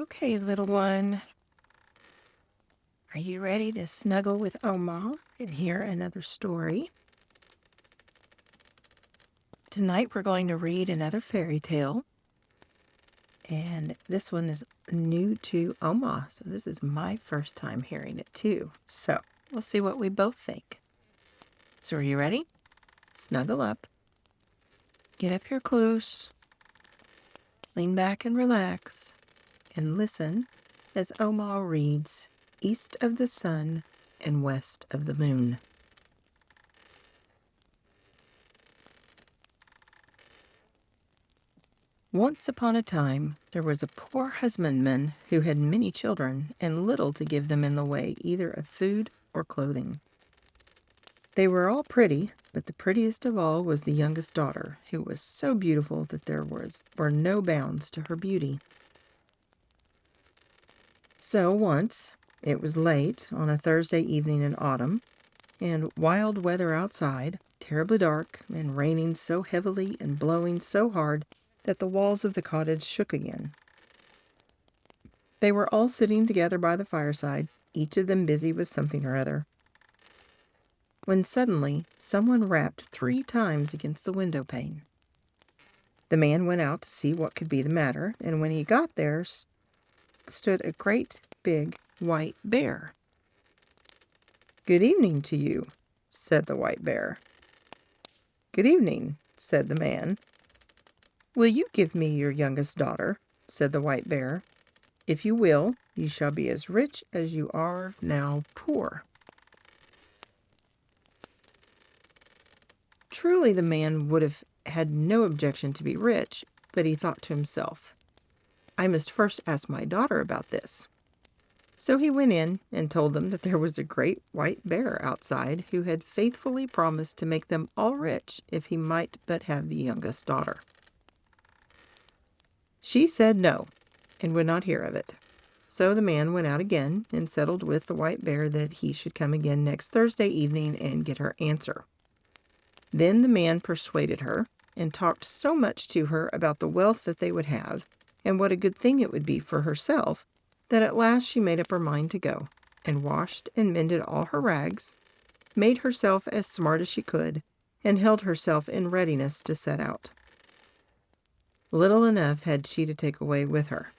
Okay, little one. Are you ready to snuggle with Oma and hear another story? Tonight we're going to read another fairy tale. And this one is new to Oma, so this is my first time hearing it too. So we'll see what we both think. So are you ready? Snuggle up. Get up here close. Lean back and relax. And listen as Oma reads East of the Sun and West of the Moon. Once upon a time, there was a poor husbandman who had many children and little to give them in the way either of food or clothing. They were all pretty, but the prettiest of all was the youngest daughter, who was so beautiful that there were no bounds to her beauty. So once, it was late on a Thursday evening in autumn, and wild weather outside, terribly dark, and raining so heavily and blowing so hard that the walls of the cottage shook again. They were all sitting together by the fireside, each of them busy with something or other, when suddenly someone rapped 3 times against the window pane. The man went out to see what could be the matter, and when he got there stood a great big white bear. "Good evening to you," said the white bear. "Good evening," said the man. "Will you give me your youngest daughter?" said the white bear. "If you will, you shall be as rich as you are now poor." Truly the man would have had no objection to be rich, but he thought to himself, "I must first ask my daughter about this." So he went in and told them that there was a great white bear outside who had faithfully promised to make them all rich if he might but have the youngest daughter. She said no, and would not hear of it. So the man went out again and settled with the white bear that he should come again next Thursday evening and get her answer. Then the man persuaded her and talked so much to her about the wealth that they would have and what a good thing it would be for herself that at last she made up her mind to go, and washed and mended all her rags, made herself as smart as she could, and held herself in readiness to set out. Little enough had she to take away with her.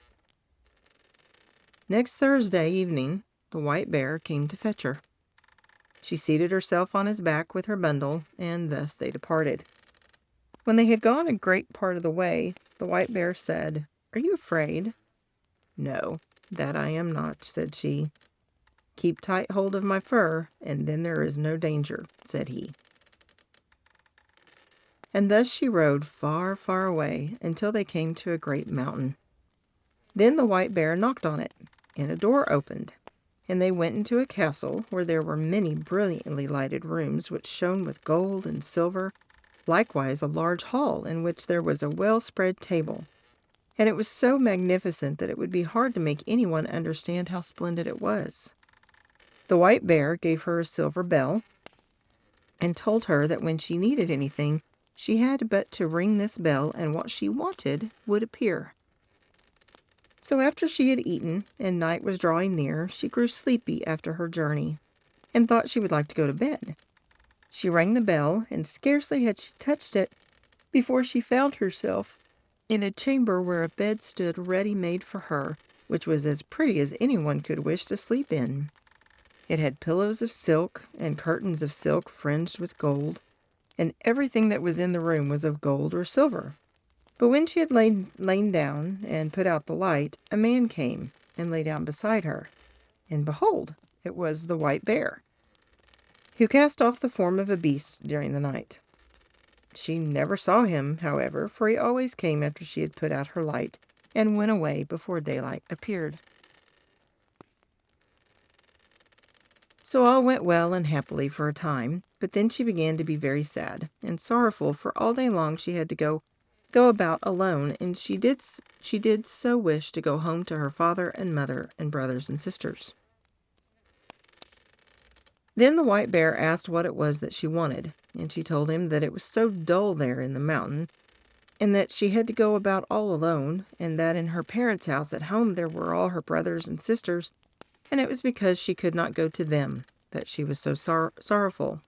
Next Thursday evening, the white bear came to fetch her. She seated herself on his back with her bundle, and thus they departed. When they had gone a great part of the way, the white bear said, "Are you afraid?" "No, that I am not," said she. "Keep tight hold of my fur, and then there is no danger," said he. And thus she rode far, far away until they came to a great mountain. Then the white bear knocked on it, and a door opened, and they went into a castle where there were many brilliantly lighted rooms which shone with gold and silver, likewise a large hall in which there was a well-spread table. And it was so magnificent that it would be hard to make anyone understand how splendid it was. The white bear gave her a silver bell, and told her that when she needed anything, she had but to ring this bell, and what she wanted would appear. So after she had eaten, and night was drawing near, she grew sleepy after her journey, and thought she would like to go to bed. She rang the bell, and scarcely had she touched it before she found herself in a chamber where a bed stood ready made for her, which was as pretty as anyone could wish to sleep in. It had pillows of silk and curtains of silk fringed with gold, and everything that was in the room was of gold or silver. But when she had lain down and put out the light, a man came and lay down beside her, and behold, it was the white bear, who cast off the form of a beast during the night. She never saw him, however, for he always came after she had put out her light, and went away before daylight appeared. So all went well and happily for a time, but then she began to be very sad and sorrowful, for all day long she had to go about alone, and she did so wish to go home to her father and mother and brothers and sisters. Then the white bear asked what it was that she wanted, and she told him that it was so dull there in the mountain and that she had to go about all alone, and that in her parents' house at home there were all her brothers and sisters, and it was because she could not go to them that she was so sorrowful.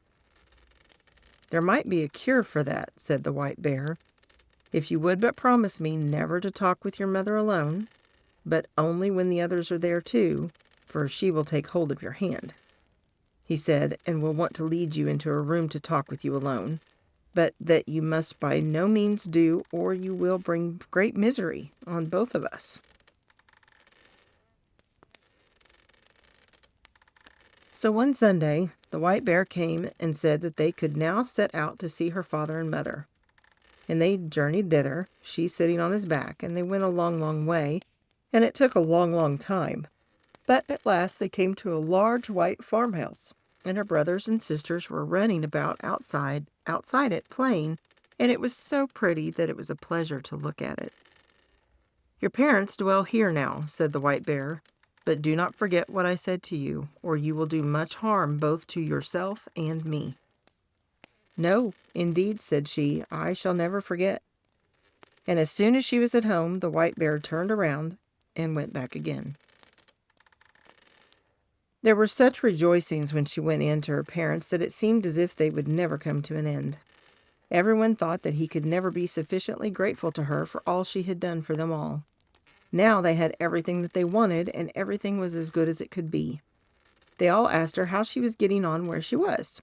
"There might be a cure for that," said the white bear, "if you would but promise me never to talk with your mother alone, but only when the others are there too, for she will take hold of your hand," he said, "and will want to lead you into a room to talk with you alone, but that you must by no means do, or you will bring great misery on both of us." So one Sunday, the white bear came and said that they could now set out to see her father and mother. And they journeyed thither, she sitting on his back, and they went a long, long way, and it took a long, long time. But at last they came to a large white farmhouse, and her brothers and sisters were running about outside it playing, and it was so pretty that it was a pleasure to look at it. "Your parents dwell here now," said the white bear, "but do not forget what I said to you, or you will do much harm both to yourself and me." "No, indeed," said she, "I shall never forget." And as soon as she was at home, the white bear turned around and went back again. There were such rejoicings when she went in to her parents that it seemed as if they would never come to an end. Everyone thought that he could never be sufficiently grateful to her for all she had done for them all. Now they had everything that they wanted, and everything was as good as it could be. They all asked her how she was getting on where she was.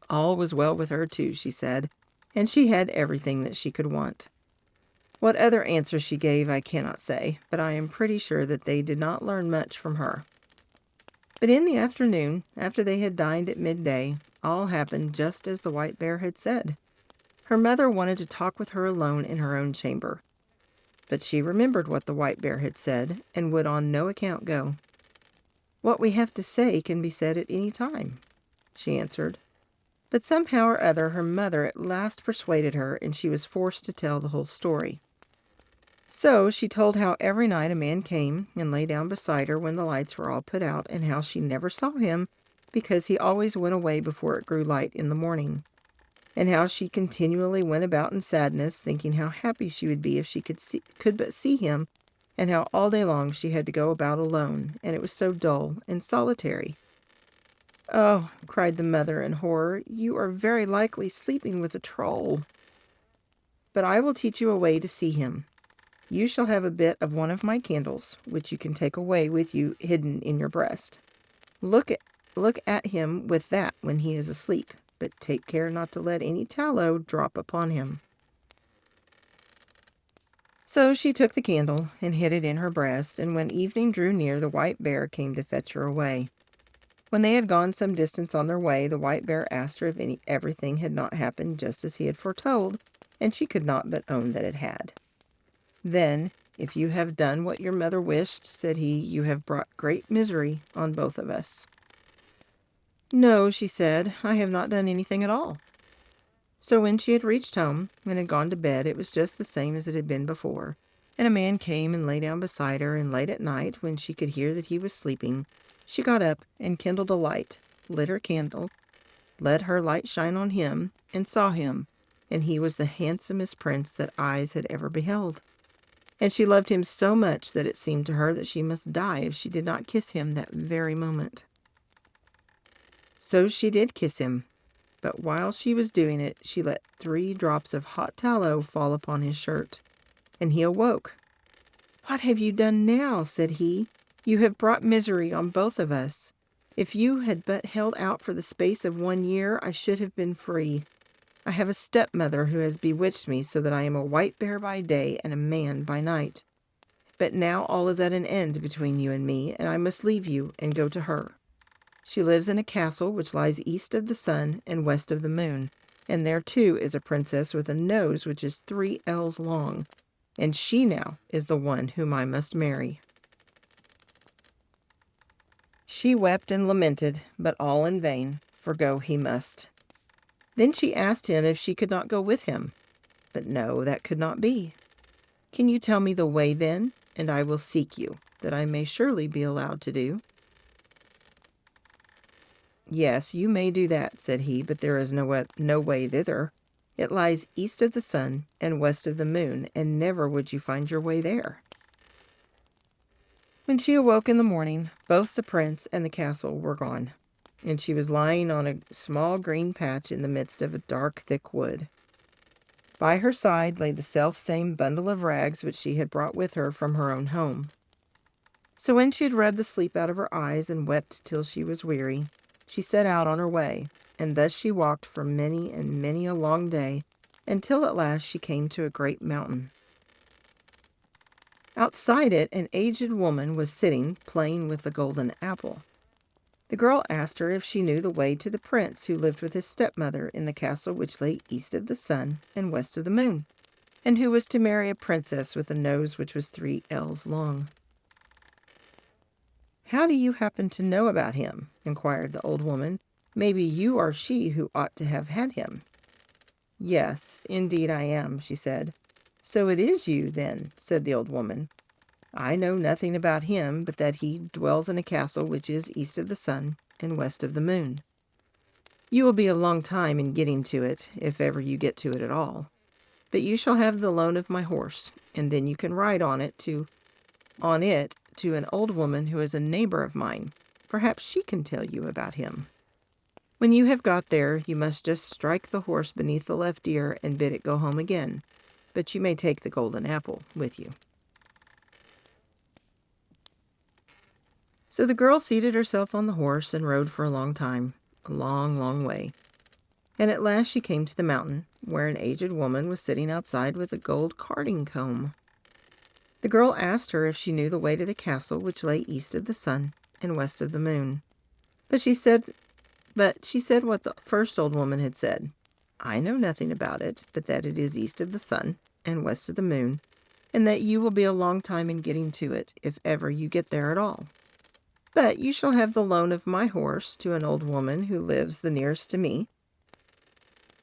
All was well with her too, she said, and she had everything that she could want. What other answer she gave I cannot say, but I am pretty sure that they did not learn much from her. But in the afternoon, after they had dined at midday, all happened just as the white bear had said. Her mother wanted to talk with her alone in her own chamber. But she remembered what the white bear had said, and would on no account go. "What we have to say can be said at any time," she answered. But somehow or other her mother at last persuaded her, and she was forced to tell the whole story. So she told how every night a man came and lay down beside her when the lights were all put out, and how she never saw him because he always went away before it grew light in the morning, and how she continually went about in sadness, thinking how happy she would be if she could but see him, and how all day long she had to go about alone, and it was so dull and solitary. "Oh," cried the mother in horror, "you are very likely sleeping with a troll. But I will teach you a way to see him. You shall have a bit of one of my candles, which you can take away with you hidden in your breast. Look at him with that when he is asleep, but take care not to let any tallow drop upon him." So she took the candle and hid it in her breast, and when evening drew near, the white bear came to fetch her away. When they had gone some distance on their way, the white bear asked her if everything had not happened just as he had foretold, and she could not but own that it had. "Then, if you have done what your mother wished," said he, "you have brought great misery on both of us." "No," she said, "I have not done anything at all." So when she had reached home and had gone to bed, it was just the same as it had been before, and a man came and lay down beside her, and late at night, when she could hear that he was sleeping, she got up and kindled a light, lit her candle, let her light shine on him, and saw him, and he was the handsomest prince that eyes had ever beheld. And she loved him so much that it seemed to her that she must die if she did not kiss him that very moment. So she did kiss him, but while she was doing it, she let 3 drops of hot tallow fall upon his shirt, and he awoke. "What have you done now?" said he. "You have brought misery on both of us. If you had but held out for the space of 1 year, I should have been free. I have a stepmother who has bewitched me so that I am a white bear by day and a man by night. But now all is at an end between you and me, and I must leave you and go to her. She lives in a castle which lies east of the sun and west of the moon, and there too is a princess with a nose which is 3 ells long, and she now is the one whom I must marry." She wept and lamented, but all in vain, for go he must. Then she asked him if she could not go with him, but no, that could not be. "Can you tell me the way then, and I will seek you, that I may surely be allowed to do?" "Yes, you may do that," said he, "but there is no way thither. It lies east of the sun and west of the moon, and never would you find your way there." When she awoke in the morning, both the prince and the castle were gone, and she was lying on a small green patch in the midst of a dark, thick wood. By her side lay the self-same bundle of rags which she had brought with her from her own home. So when she had rubbed the sleep out of her eyes and wept till she was weary, she set out on her way, and thus she walked for many and many a long day, until at last she came to a great mountain. Outside it, an aged woman was sitting, playing with the golden apple. The girl asked her if she knew the way to the prince who lived with his stepmother in the castle which lay east of the sun and west of the moon, and who was to marry a princess with a nose which was 3 ells long. "How do you happen to know about him?" inquired the old woman. "Maybe you are she who ought to have had him." "Yes, indeed I am," she said. "So it is you, then," said the old woman. "I know nothing about him but that he dwells in a castle which is east of the sun and west of the moon. You will be a long time in getting to it, if ever you get to it at all. But you shall have the loan of my horse, and then you can ride on it to an old woman who is a neighbor of mine. Perhaps she can tell you about him. When you have got there, you must just strike the horse beneath the left ear and bid it go home again. But you may take the golden apple with you." So the girl seated herself on the horse and rode for a long time, a long, long way. And at last she came to the mountain, where an aged woman was sitting outside with a gold carding comb. The girl asked her if she knew the way to the castle which lay east of the sun and west of the moon. But she said what the first old woman had said. "I know nothing about it, but that it is east of the sun and west of the moon, and that you will be a long time in getting to it, if ever you get there at all. But you shall have the loan of my horse to an old woman who lives the nearest to me.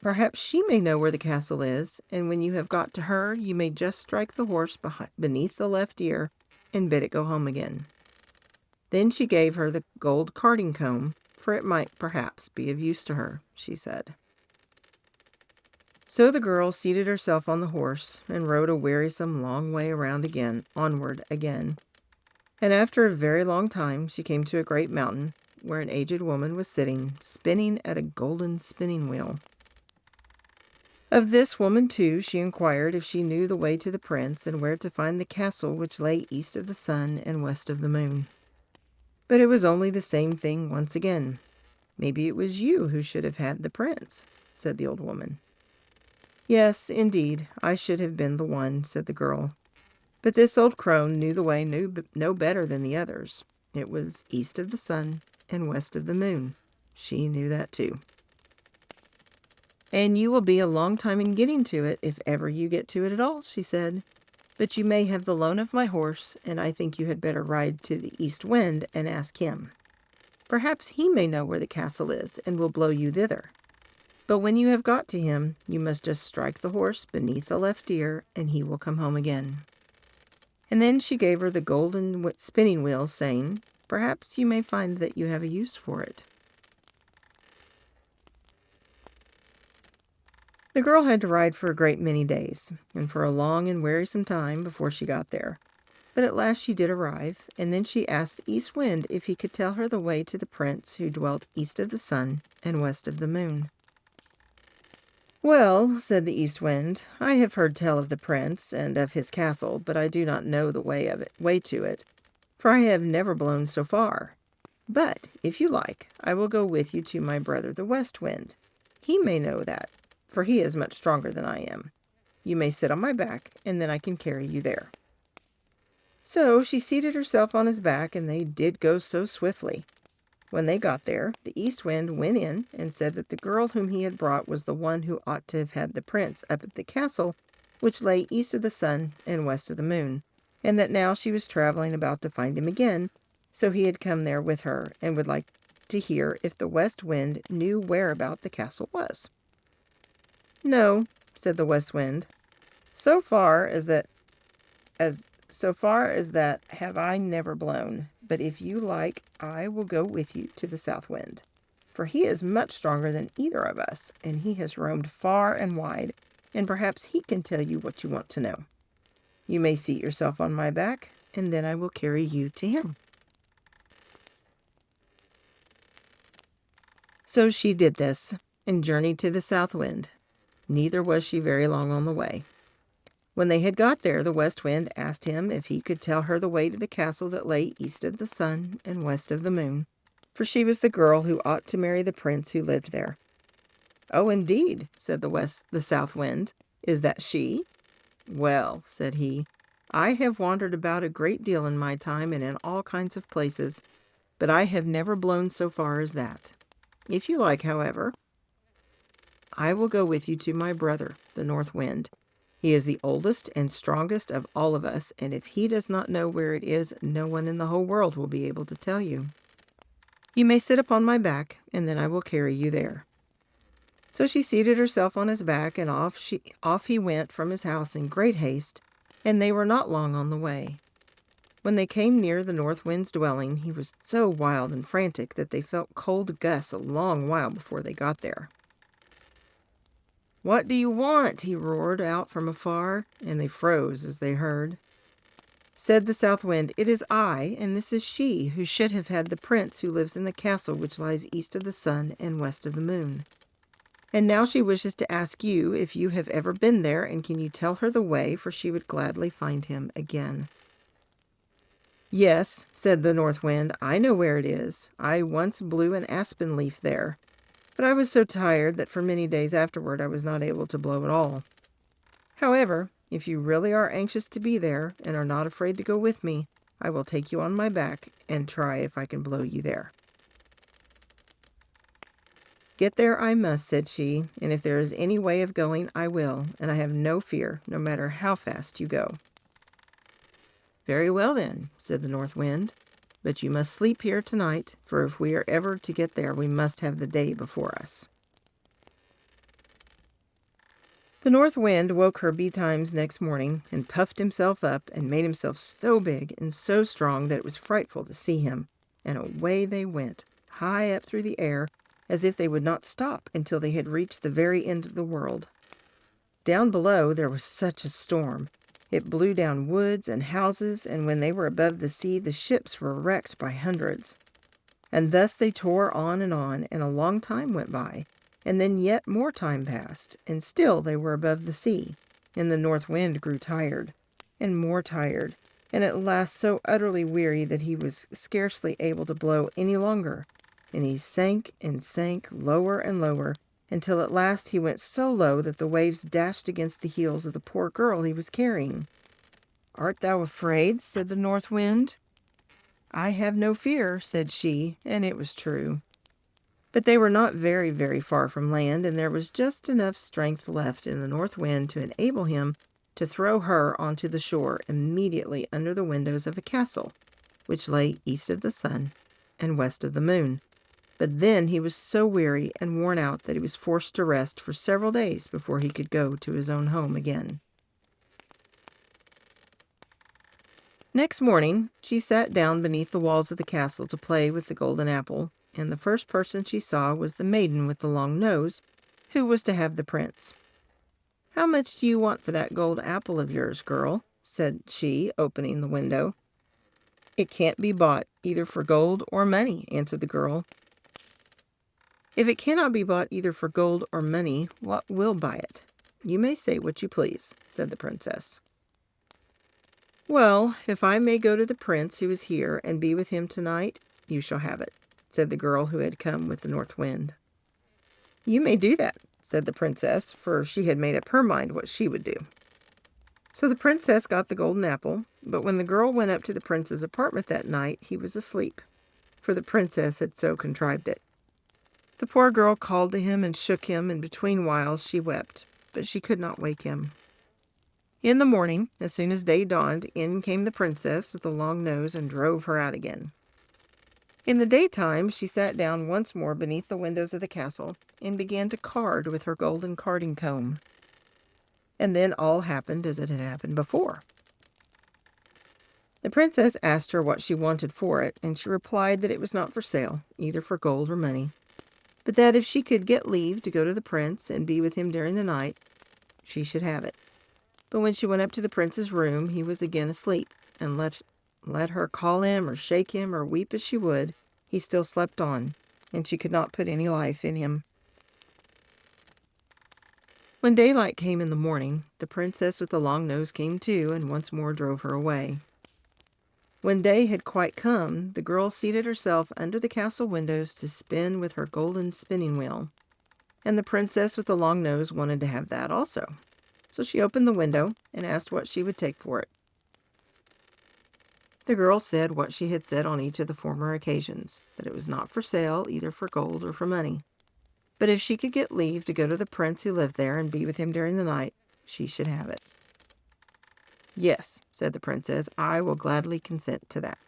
Perhaps she may know where the castle is, and when you have got to her, you may just strike the horse beneath the left ear and bid it go home again." Then she gave her the gold carding comb, for it might perhaps be of use to her, she said. So the girl seated herself on the horse and rode a wearisome long way onward again. And after a very long time she came to a great mountain, where an aged woman was sitting, spinning at a golden spinning wheel. Of this woman, too, she inquired if she knew the way to the prince and where to find the castle which lay east of the sun and west of the moon. But it was only the same thing once again. "Maybe it was you who should have had the prince," said the old woman. "Yes, indeed, I should have been the one," said the girl. "But this old crone knew the way no better than the others. It was east of the sun and west of the moon. She knew that too. And you will be a long time in getting to it, if ever you get to it at all," she said. "But you may have the loan of my horse, and I think you had better ride to the east wind and ask him. Perhaps he may know where the castle is, and will blow you thither. But when you have got to him, you must just strike the horse beneath the left ear, and he will come home again." And then she gave her the golden spinning wheel, saying, "Perhaps you may find that you have a use for it." The girl had to ride for a great many days, and for a long and wearisome time before she got there. But at last she did arrive, and then she asked the east wind if he could tell her the way to the prince who dwelt east of the sun and west of the moon. "Well," said the east wind, "I have heard tell of the prince and of his castle, but I do not know the way to it, for I have never blown so far. But, if you like, I will go with you to my brother the west wind. He may know that, for he is much stronger than I am. You may sit on my back, and then I can carry you there." So she seated herself on his back, and they did go so swiftly. When they got there, the east wind went in and said that the girl whom he had brought was the one who ought to have had the prince up at the castle, which lay east of the sun and west of the moon, and that now she was traveling about to find him again, so he had come there with her, and would like to hear if the west wind knew whereabout the castle was. "No," said the west wind. So far as that have I never blown, but if you like, I will go with you to the south wind. for he is much stronger than either of us, and he has roamed far and wide, and perhaps he can tell you what you want to know. You may seat yourself on my back, and then I will carry you to him." So she did this, and journeyed to the south wind. Neither was she very long on the way. When they had got there, the west wind asked him if he could tell her the way to the castle that lay east of the sun and west of the moon, for she was the girl who ought to marry the prince who lived there. "Oh, indeed," said the south wind. "Is that she?" "Well," said he, "I have wandered about a great deal in my time and in all kinds of places, but I have never blown so far as that. If you like, however, I will go with you to my brother, the north wind. He is the oldest and strongest of all of us, and if he does not know where it is, no one in the whole world will be able to tell you. You may sit upon my back, and then I will carry you there." So she seated herself on his back, and off he went from his house in great haste, and they were not long on the way. When they came near the north wind's dwelling, he was so wild and frantic that they felt cold gusts a long while before they got there. "What do you want?" he roared out from afar, and they froze as they heard. Said the south wind, "It is I, and this is she, who should have had the prince who lives in the castle which lies east of the sun and west of the moon. And now she wishes to ask you if you have ever been there, and can you tell her the way, for she would gladly find him again." "Yes," said the north wind, "I know where it is. I once blew an aspen leaf there, but I was so tired that for many days afterward I was not able to blow at all. However, if you really are anxious to be there and are not afraid to go with me, I will take you on my back and try if I can blow you there." "Get there I must," said she, "and if there is any way of going, I will, and I have no fear, no matter how fast you go." "Very well, then," said the north wind, "but you must sleep here tonight, for if we are ever to get there, we must have the day before us." The north wind woke her betimes next morning, and puffed himself up, and made himself so big and so strong that it was frightful to see him, and away they went, high up through the air, as if they would not stop until they had reached the very end of the world. Down below there was such a storm. It blew down woods and houses, and when they were above the sea, the ships were wrecked by hundreds. And thus they tore on, and a long time went by, and then yet more time passed, and still they were above the sea, and the north wind grew tired, and more tired, and at last so utterly weary that he was scarcely able to blow any longer, and he sank and sank lower and lower, until at last he went so low that the waves dashed against the heels of the poor girl he was carrying. "Art thou afraid?" said the north wind. "I have no fear," said she, and it was true. But they were not very, very far from land, and there was just enough strength left in the north wind to enable him to throw her onto the shore immediately under the windows of a castle, which lay east of the sun and west of the moon. But then he was so weary and worn out that he was forced to rest for several days before he could go to his own home again. Next morning, she sat down beneath the walls of the castle to play with the golden apple, and the first person she saw was the maiden with the long nose, who was to have the prince. "How much do you want for that gold apple of yours, girl?" said she, opening the window. "It can't be bought either for gold or money," answered the girl. "If it cannot be bought either for gold or money, what will buy it? You may say what you please," said the princess. "Well, if I may go to the prince who is here and be with him tonight, you shall have it," said the girl who had come with the north wind. "You may do that," said the princess, for she had made up her mind what she would do. So the princess got the golden apple, but when the girl went up to the prince's apartment that night, he was asleep, for the princess had so contrived it. The poor girl called to him and shook him, and between whiles she wept, but she could not wake him. In the morning, as soon as day dawned, in came the princess with the long nose and drove her out again. In the daytime she sat down once more beneath the windows of the castle and began to card with her golden carding comb. And then all happened as it had happened before. The princess asked her what she wanted for it, and she replied that it was not for sale, either for gold or money. but that if she could get leave to go to the prince and be with him during the night, she should have it. But when she went up to the prince's room, he was again asleep, and let her call him or shake him or weep as she would, he still slept on, and she could not put any life in him. When daylight came in the morning, the princess with the long nose came to, and once more drove her away. When day had quite come, the girl seated herself under the castle windows to spin with her golden spinning wheel, and the princess with the long nose wanted to have that also. So she opened the window and asked what she would take for it. The girl said what she had said on each of the former occasions, that it was not for sale either for gold or for money. But if she could get leave to go to the prince who lived there and be with him during the night, she should have it. Yes, said the princess, I will gladly consent to that.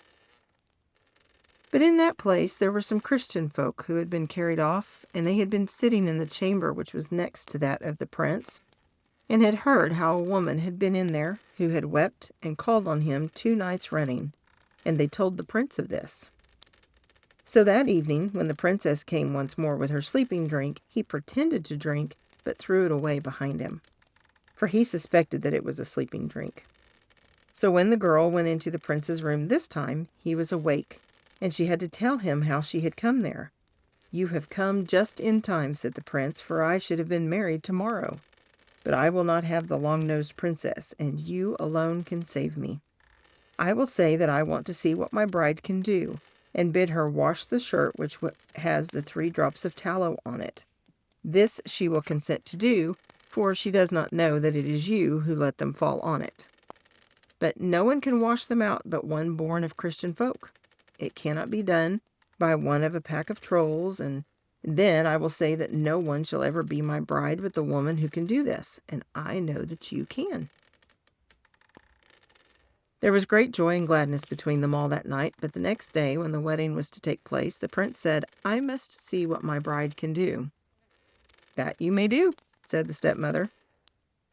But in that place there were some Christian folk who had been carried off, and they had been sitting in the chamber which was next to that of the prince, and had heard how a woman had been in there who had wept and called on him 2 nights running, and they told the prince of this. So that evening, when the princess came once more with her sleeping drink, he pretended to drink, but threw it away behind him, for he suspected that it was a sleeping drink. So when the girl went into the prince's room this time, he was awake, and she had to tell him how she had come there. You have come just in time, said the prince, for I should have been married tomorrow. But I will not have the long-nosed princess, and you alone can save me. I will say that I want to see what my bride can do, and bid her wash the shirt which has the 3 drops of tallow on it. This she will consent to do, for she does not know that it is you who let them fall on it. But no one can wash them out but one born of Christian folk. It cannot be done by one of a pack of trolls, and then I will say that no one shall ever be my bride but the woman who can do this, and I know that you can. There was great joy and gladness between them all that night, but the next day, when the wedding was to take place, the prince said, I must see what my bride can do. That you may do, said the stepmother.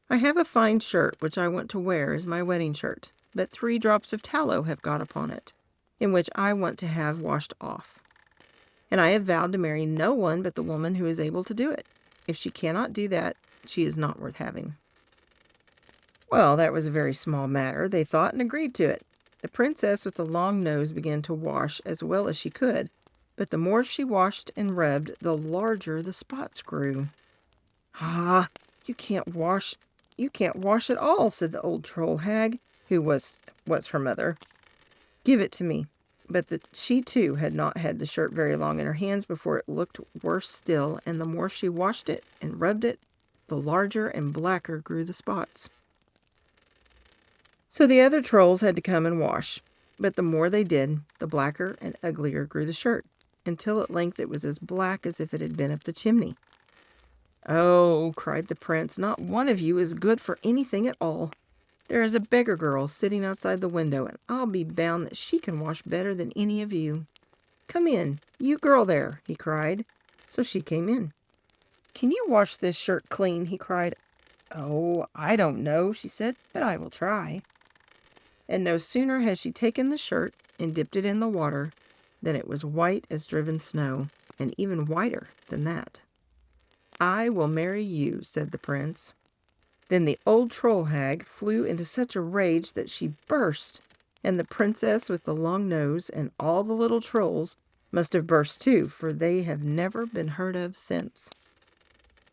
I have a fine shirt which I want to wear as my wedding shirt, but 3 drops of tallow have got upon it, in which I want to have washed off. And I have vowed to marry no one but the woman who is able to do it. If she cannot do that, she is not worth having. Well, that was a very small matter, they thought, and agreed to it. The princess with the long nose began to wash as well as she could, but the more she washed and rubbed, the larger the spots grew. Ah, you can't wash at all, said the old troll hag, who was her mother. Give it to me. But she too had not had the shirt very long in her hands before it looked worse still, and the more she washed it and rubbed it, the larger and blacker grew the spots. So the other trolls had to come and wash, but the more they did, the blacker and uglier grew the shirt, until at length it was as black as if it had been up the chimney. Oh, cried the prince, not one of you is good for anything at all. There is a beggar girl sitting outside the window, and I'll be bound that she can wash better than any of you. Come in, you girl there, he cried. So she came in. Can you wash this shirt clean? He cried. Oh, I don't know, she said, but I will try. And no sooner had she taken the shirt and dipped it in the water than it was white as driven snow, and even whiter than that. I will marry you, said the prince. Then the old troll hag flew into such a rage that she burst, and the princess with the long nose and all the little trolls must have burst too, for they have never been heard of since.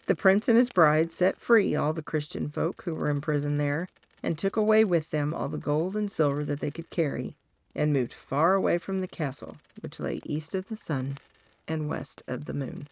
The prince and his bride set free all the Christian folk who were imprisoned there, and took away with them all the gold and silver that they could carry, and moved far away from the castle, which lay east of the sun and west of the moon.